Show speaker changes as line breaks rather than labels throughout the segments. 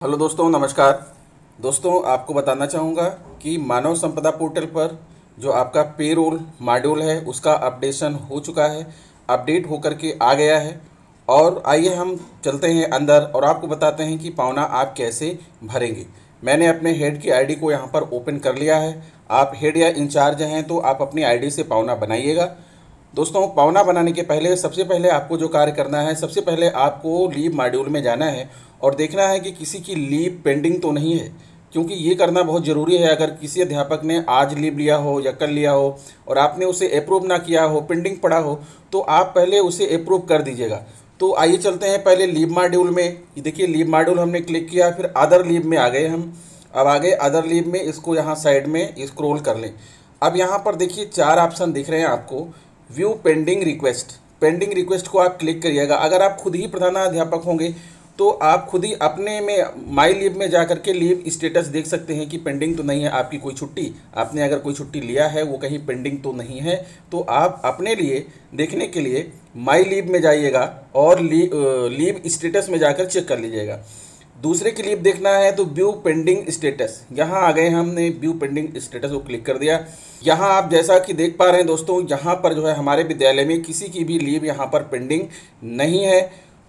Hello दोस्तों, नमस्कार। दोस्तों, आपको बताना चाहूँगा कि मानव संपदा पोर्टल पर जो आपका पेरोल मॉड्यूल है उसका अपडेशन हो चुका है, अपडेट होकर के आ गया है। और आइए हम चलते हैं अंदर और आपको बताते हैं कि पावना आप कैसे भरेंगे। मैंने अपने हेड की आईडी को यहाँ पर ओपन कर लिया है। आप हेड या इंचार्ज हैं तो आप अपनी आईडी से पावना बनाइएगा। दोस्तों, पावना बनाने के पहले सबसे पहले आपको जो कार्य करना है, सबसे पहले आपको लीव मॉड्यूल में जाना है और देखना है कि किसी की लीव पेंडिंग तो नहीं है, क्योंकि ये करना बहुत ज़रूरी है। अगर किसी अध्यापक ने आज लीव लिया हो या कल लिया हो और आपने उसे अप्रूव ना किया हो, पेंडिंग पड़ा हो, तो आप पहले उसे अप्रूव कर दीजिएगा। तो आइए चलते हैं पहले लीव मॉड्यूल में। ये देखिए, लीव मॉड्यूल हमने क्लिक किया, फिर अदर लीव में आ गए हम। अब आगे अदर लीव में इसको यहाँ साइड में स्क्रॉल कर लें। अब यहाँ पर देखिए 4 ऑप्शन दिख रहे हैं आपको। View pending request, pending request को आप क्लिक करिएगा। अगर आप खुद ही प्रधानाध्यापक होंगे तो आप खुद ही अपने में माई लीव में जाकर के लीव स्टेटस देख सकते हैं कि पेंडिंग तो नहीं है आपकी कोई छुट्टी। आपने अगर कोई छुट्टी लिया है वो कहीं पेंडिंग तो नहीं है, तो आप अपने लिए देखने के लिए माई लीव में जाइएगा और लीव स्टेटस में जाकर चेक कर लीजिएगा। दूसरे की लीव देखना है तो व्यू पेंडिंग स्टेटस, यहाँ आ गए, हमने व्यू पेंडिंग स्टेटस को क्लिक कर दिया। यहाँ आप जैसा कि देख पा रहे हैं दोस्तों, यहाँ पर जो है हमारे विद्यालय में किसी की भी लीव यहाँ पर पेंडिंग नहीं है।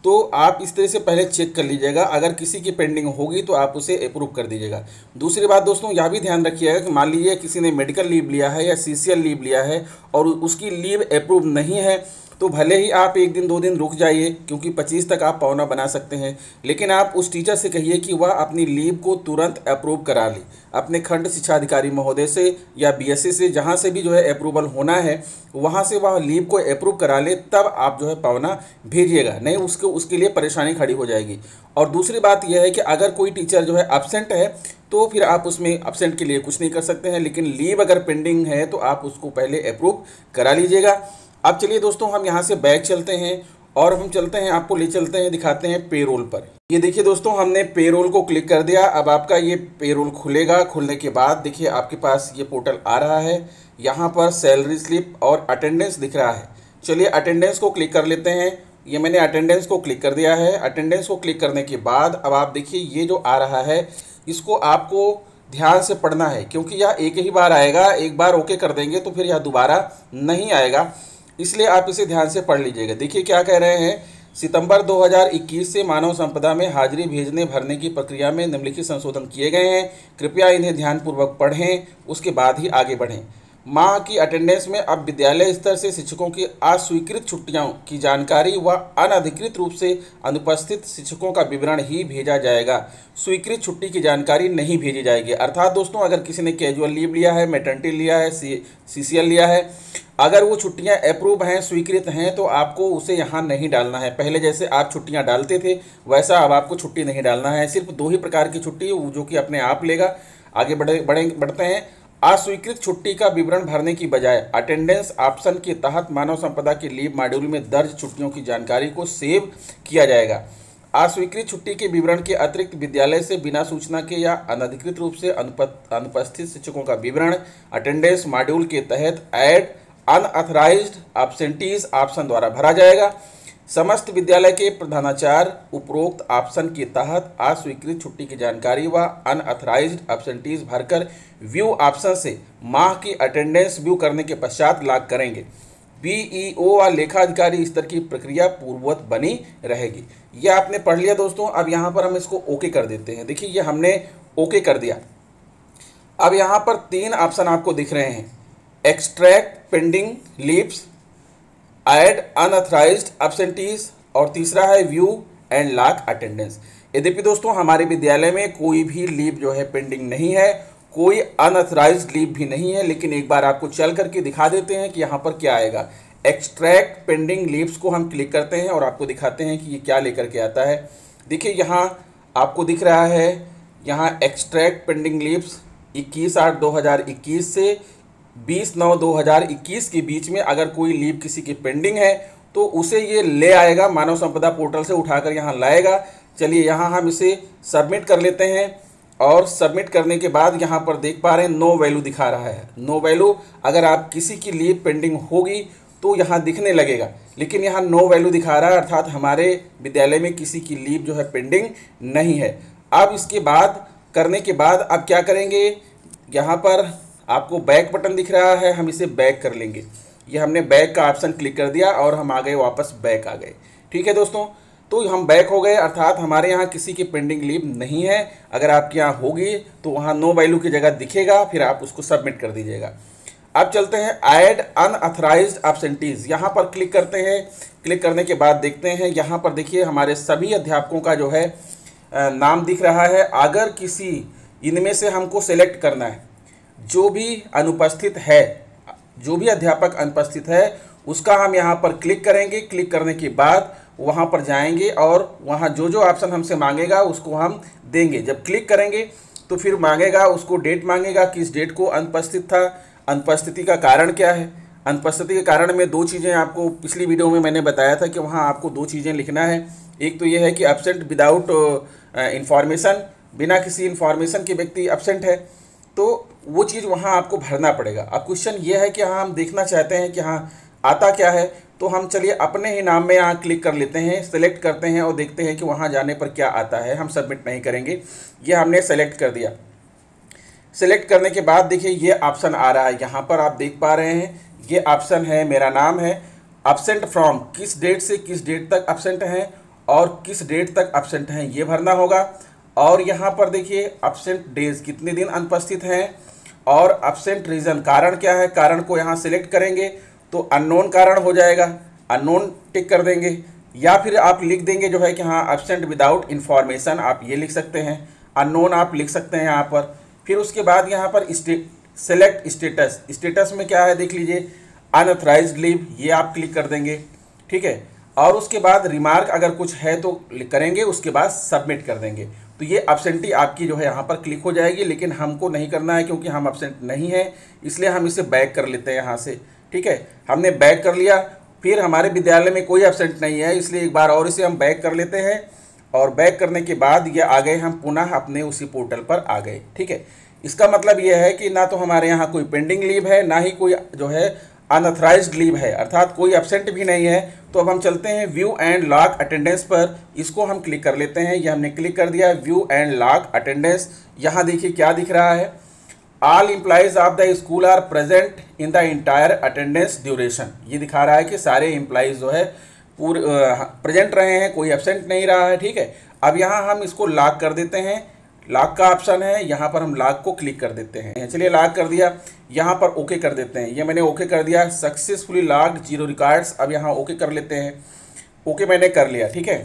तो आप इस तरह से पहले चेक कर लीजिएगा, अगर किसी की पेंडिंग होगी तो आप उसे अप्रूव कर दीजिएगा। दूसरी बात दोस्तों, यह भी ध्यान रखिएगा कि मान लीजिए किसी ने मेडिकल लीव लिया है या सीसीएल लीव लिया है और उसकी लीव अप्रूव नहीं है, तो भले ही आप 1 दिन 2 दिन रुक जाइए, क्योंकि 25 तक आप पावना बना सकते हैं। लेकिन आप उस टीचर से कहिए कि वह अपनी लीव को तुरंत अप्रूव करा ले, अपने खंड शिक्षा अधिकारी महोदय से या बीएससी से, जहां से भी जो है अप्रूवल होना है वहां से वह लीव को अप्रूव करा ले, तब आप जो है पावना भेजिएगा, नहीं उसके लिए परेशानी खड़ी हो जाएगी। और दूसरी बात यह है कि अगर कोई टीचर जो है एब्सेंट है तो फिर आप उसमें एब्सेंट के लिए कुछ नहीं कर सकते हैं, लेकिन लीव अगर पेंडिंग है तो आप उसको पहले अप्रूव करा लीजिएगा। अब चलिए दोस्तों, हम यहाँ से बैक चलते हैं और हम चलते हैं, आपको ले चलते हैं, दिखाते हैं पेरोल पर। ये देखिए दोस्तों, हमने पेरोल को क्लिक कर दिया। अब आपका ये पेरोल खुलेगा। खुलने के बाद देखिए आपके पास ये पोर्टल आ रहा है। यहाँ पर सैलरी स्लिप और अटेंडेंस दिख रहा है। चलिए अटेंडेंस को क्लिक कर लेते हैं। ये मैंने अटेंडेंस को क्लिक कर दिया है। अटेंडेंस को क्लिक करने के बाद अब आप देखिए ये जो आ रहा है, इसको आपको ध्यान से पढ़ना है, क्योंकि यह एक ही बार आएगा। एक बार ओके कर देंगे तो फिर यह दोबारा नहीं आएगा, इसलिए आप इसे ध्यान से पढ़ लीजिएगा। देखिए क्या कह रहे हैं, सितंबर 2021 से मानव संपदा में हाजिरी भेजने भरने की प्रक्रिया में निम्नलिखित संशोधन किए गए हैं, कृपया इन्हें ध्यानपूर्वक पढ़ें, उसके बाद ही आगे बढ़ें। माह की अटेंडेंस में अब विद्यालय स्तर से शिक्षकों की अस्वीकृत छुट्टियों की जानकारी व अनधिकृत रूप से अनुपस्थित शिक्षकों का विवरण ही भेजा जाएगा। स्वीकृत छुट्टी की जानकारी नहीं भेजी जाएगी। अर्थात दोस्तों, अगर किसी ने कैजुअल लीव लिया है, मैटरनिटी लिया है, सीसीएल लिया है, अगर वो छुट्टियां अप्रूव हैं, स्वीकृत हैं, तो आपको उसे यहाँ नहीं डालना है। पहले जैसे आप छुट्टियां डालते थे वैसा अब आपको छुट्टी नहीं डालना है। सिर्फ 2 ही प्रकार की छुट्टी जो कि अपने आप लेगा। आगे बढ़ते हैं। अस्वीकृत छुट्टी का विवरण भरने की बजाय अटेंडेंस ऑप्शन के तहत मानव संपदा के लीव मॉड्यूल में दर्ज छुट्टियों की जानकारी को सेव किया जाएगा। अस्वीकृत छुट्टी के विवरण के अतिरिक्त विद्यालय से बिना सूचना के या अनधिकृत रूप से अनुपस्थित शिक्षकों का विवरण अटेंडेंस मॉड्यूल के तहत ऐड अनऑथराइज्ड एब्सेंटीज ऑप्शन द्वारा भरा जाएगा। समस्त विद्यालय के प्रधानाचार्य उपरोक्त ऑप्शन के तहत अस्वीकृत छुट्टी की जानकारी व अनऑथराइज्ड एब्सेंटीज भरकर व्यू ऑप्शन से माह की अटेंडेंस व्यू करने के पश्चात लॉक करेंगे। बीईओ व लेखा अधिकारी इस तरह की प्रक्रिया पूर्ववत बनी रहेगी। यह आपने पढ़ लिया दोस्तों। अब यहाँ पर हम इसको ओके कर देते हैं। देखिए ये हमने ओके कर दिया। अब यहाँ पर 3 ऑप्शन आपको दिख रहे हैं, extract pending leaves, add unauthorised absentees और तीसरा है व्यू एंड लॉक अटेंडेंस। यद्यपि दोस्तों हमारे विद्यालय में कोई भी लीव जो है पेंडिंग नहीं है, कोई अनऑथराइज्ड लीव भी नहीं है, लेकिन एक बार आपको चल करके दिखा देते हैं कि यहाँ पर क्या आएगा। एक्सट्रैक्ट पेंडिंग लीव्स को हम क्लिक करते हैं और आपको दिखाते हैं कि ये क्या लेकर के आता है। देखिए यहाँ आपको दिख रहा है, यहाँ एक्सट्रैक्ट पेंडिंग लीव्स 21/8/2021 से 20/9/2021 के बीच में अगर कोई लीव किसी की पेंडिंग है तो उसे ये ले आएगा, मानव संपदा पोर्टल से उठाकर यहाँ लाएगा। चलिए यहाँ हम इसे सबमिट कर लेते हैं और सबमिट करने के बाद यहाँ पर देख पा रहे हैं नो वैल्यू दिखा रहा है। नो वैल्यू, अगर आप किसी की लीव पेंडिंग होगी तो यहाँ दिखने लगेगा, लेकिन यहाँ नो वैल्यू दिखा रहा है, अर्थात हमारे विद्यालय में किसी की लीव जो है पेंडिंग नहीं है। अब इसके बाद करने के बाद अब क्या करेंगे, यहाँ पर आपको बैक बटन दिख रहा है, हम इसे बैक कर लेंगे। ये हमने बैक का ऑप्शन क्लिक कर दिया और हम आ गए वापस बैक आ गए। ठीक है दोस्तों, तो हम बैक हो गए, अर्थात हमारे यहाँ किसी की पेंडिंग लीव नहीं है। अगर आपके यहाँ होगी तो वहाँ नो वैल्यू की जगह दिखेगा, फिर आप उसको सबमिट कर दीजिएगा। अब चलते हैं ऐड अनऑथराइज्ड एब्सेंटीज, यहाँ पर क्लिक करते हैं। क्लिक करने के बाद देखते हैं, यहाँ पर देखिए हमारे सभी अध्यापकों का जो है नाम दिख रहा है। अगर किसी इनमें से हमको सेलेक्ट करना है, जो भी अनुपस्थित है, जो भी अध्यापक अनुपस्थित है उसका हम यहाँ पर क्लिक करेंगे। क्लिक करने के बाद वहाँ पर जाएंगे और वहाँ जो जो ऑप्शन हमसे मांगेगा उसको हम देंगे। जब क्लिक करेंगे तो फिर मांगेगा, उसको डेट मांगेगा, किस डेट को अनुपस्थित था, अनुपस्थिति का कारण क्या है। अनुपस्थिति के कारण में दो चीज़ें आपको पिछली वीडियो में मैंने बताया था कि वहाँ आपको दो चीज़ें लिखना है। एक तो ये है कि एब्सेंट विदाउट इंफॉर्मेशन, बिना किसी इंफॉर्मेशन के व्यक्ति एब्सेंट है, तो वो चीज़ वहाँ आपको भरना पड़ेगा। अब क्वेश्चन ये है कि हाँ हम देखना चाहते हैं कि हाँ आता क्या है, तो हम चलिए अपने ही नाम में यहाँ क्लिक कर लेते हैं, सेलेक्ट करते हैं और देखते हैं कि वहाँ जाने पर क्या आता है। हम सबमिट नहीं करेंगे, ये हमने सेलेक्ट कर दिया। सेलेक्ट करने के बाद देखिए ये ऑप्शन आ रहा है, यहाँ पर आप देख पा रहे हैं ये ऑप्शन है, मेरा नाम है, एब्सेंट फ्रॉम, किस डेट से किस डेट तक एब्सेंट हैं और किस डेट तक एब्सेंट हैं ये भरना होगा। और यहाँ पर देखिए एब्सेंट डेज, कितने दिन अनुपस्थित हैं, और एब्सेंट रीज़न, कारण क्या है, कारण को यहाँ सेलेक्ट करेंगे तो अननोन कारण हो जाएगा, अननोन टिक कर देंगे। या फिर आप लिख देंगे जो है कि हाँ एब्सेंट विदाउट इन्फॉर्मेशन, आप ये लिख सकते हैं, अननोन आप लिख सकते हैं यहाँ पर। फिर उसके बाद यहाँ पर सेलेक्ट स्टेटस, स्टेटस में क्या है देख लीजिए, अनऑथराइज्ड लीव, ये आप क्लिक कर देंगे। ठीक है, और उसके बाद रिमार्क अगर कुछ है तो करेंगे, उसके बाद सबमिट कर देंगे। तो ये एब्सेंटी आपकी जो है यहाँ पर क्लिक हो जाएगी, लेकिन हमको नहीं करना है क्योंकि हम एब्सेंट नहीं है, इसलिए हम इसे बैक कर लेते हैं यहाँ से। ठीक है, हमने बैक कर लिया, फिर हमारे विद्यालय में कोई एब्सेंट नहीं है, इसलिए एक बार और इसे हम बैक कर लेते हैं। और बैक करने के बाद ये आ गए, हम पुनः अपने उसी पोर्टल पर आ गए। ठीक है, इसका मतलब ये है कि ना तो हमारे यहाँ कोई पेंडिंग लीव है, ना ही कोई जो है अनऑथराइज्ड लीव है, अर्थात कोई एब्सेंट भी नहीं है। तो अब हम चलते हैं व्यू एंड लॉग अटेंडेंस पर, इसको हम क्लिक कर लेते हैं। ये हमने क्लिक कर दिया, व्यू एंड लॉग अटेंडेंस। यहाँ देखिए क्या दिख रहा है, all employees of the school are present in the entire attendance duration, ये दिखा रहा है कि सारे एम्प्लॉइज जो है पूरे प्रेजेंट रहे हैं, कोई एब्सेंट नहीं रहा है। ठीक है, अब यहाँ हम इसको लॉक कर देते हैं, लॉक का ऑप्शन है, यहाँ पर हम लॉक को क्लिक कर देते हैं। चलिए लॉक कर दिया, यहाँ पर ओके कर देते हैं। ये मैंने ओके कर दिया, सक्सेसफुली लॉक्ड, 0 रिकॉर्ड्स। अब यहाँ ओके कर लेते हैं, ओके मैंने कर लिया। ठीक है,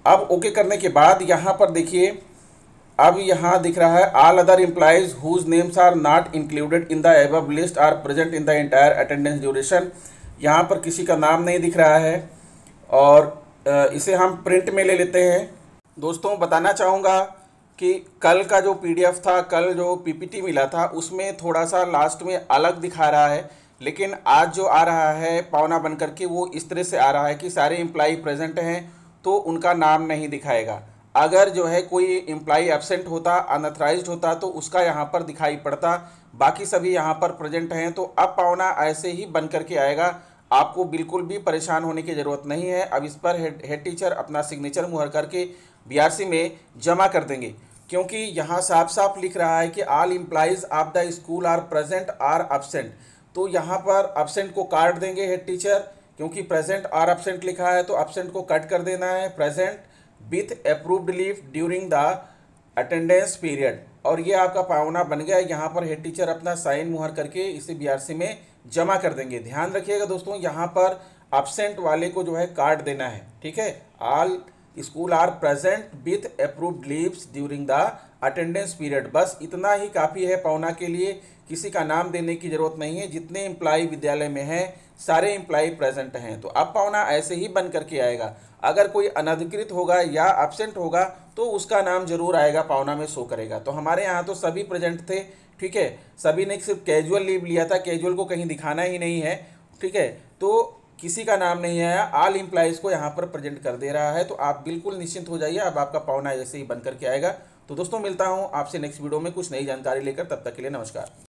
अब ओके करने के बाद यहाँ पर देखिए, अब यहाँ दिख रहा है all other employees whose names are not included in the above list are present in the entire attendance duration. यहाँ पर किसी का नाम नहीं दिख रहा है और इसे हम प्रिंट में ले लेते हैं। दोस्तों बताना चाहूँगा कि कल का जो PDF था, कल जो PPT मिला था, उसमें थोड़ा सा लास्ट में अलग दिखा रहा है, लेकिन आज जो आ रहा है पावना बन करके वो इस तरह से आ रहा है कि सारे एम्प्लॉई प्रेजेंट हैं तो उनका नाम नहीं दिखाएगा। अगर जो है कोई एम्प्लॉई एब्सेंट होता, अनऑथराइज्ड होता तो उसका यहाँ पर दिखाई पड़ता, बाकी सभी यहाँ पर प्रेजेंट हैं। तो अब पावना ऐसे ही बन करके आएगा, आपको बिल्कुल भी परेशान होने की ज़रूरत नहीं है। अब इस पर हेड टीचर अपना सिग्नेचर मुहर करके BRC में जमा कर देंगे, क्योंकि यहाँ साफ साफ लिख रहा है कि all employees of the school are present or absent. तो यहाँ पर एब्सेंट को काट देंगे हेड टीचर, क्योंकि प्रेजेंट आर एब्सेंट लिखा है तो एब्सेंट को कट कर देना है, present with approved leave during the attendance period. और ये आपका पावना बन गया। यहाँ पर हेड टीचर अपना साइन मुहर करके इसे BRC में जमा कर देंगे। ध्यान रखिएगा दोस्तों, यहाँ पर एब्सेंट वाले को जो है काट देना है। ठीक है, all school are present with approved leaves during the attendance period, बस इतना ही काफ़ी है पावना के लिए, किसी का नाम देने की ज़रूरत नहीं है। जितने एम्प्लॉई विद्यालय में हैं सारे एम्प्लॉई प्रेजेंट हैं। तो अब पावना ऐसे ही बन करके आएगा। अगर कोई अनधिकृत होगा या एब्सेंट होगा तो उसका नाम जरूर आएगा, पावना में शो करेगा। तो हमारे यहाँ तो सभी प्रेजेंट थे। ठीक है, सभी ने सिर्फ कैजुअल लीव लिया था, कैजुअल को कहीं दिखाना ही नहीं है। ठीक है, तो किसी का नाम नहीं आया, ऑल एम्प्लॉइज़ को यहाँ पर प्रेजेंट कर दे रहा है। तो आप बिल्कुल निश्चिंत हो जाइए, अब आपका पावना ऐसे ही बन करके आएगा। तो दोस्तों मिलता हूँ आपसे नेक्स्ट वीडियो में कुछ नई जानकारी लेकर, तब तक के लिए नमस्कार।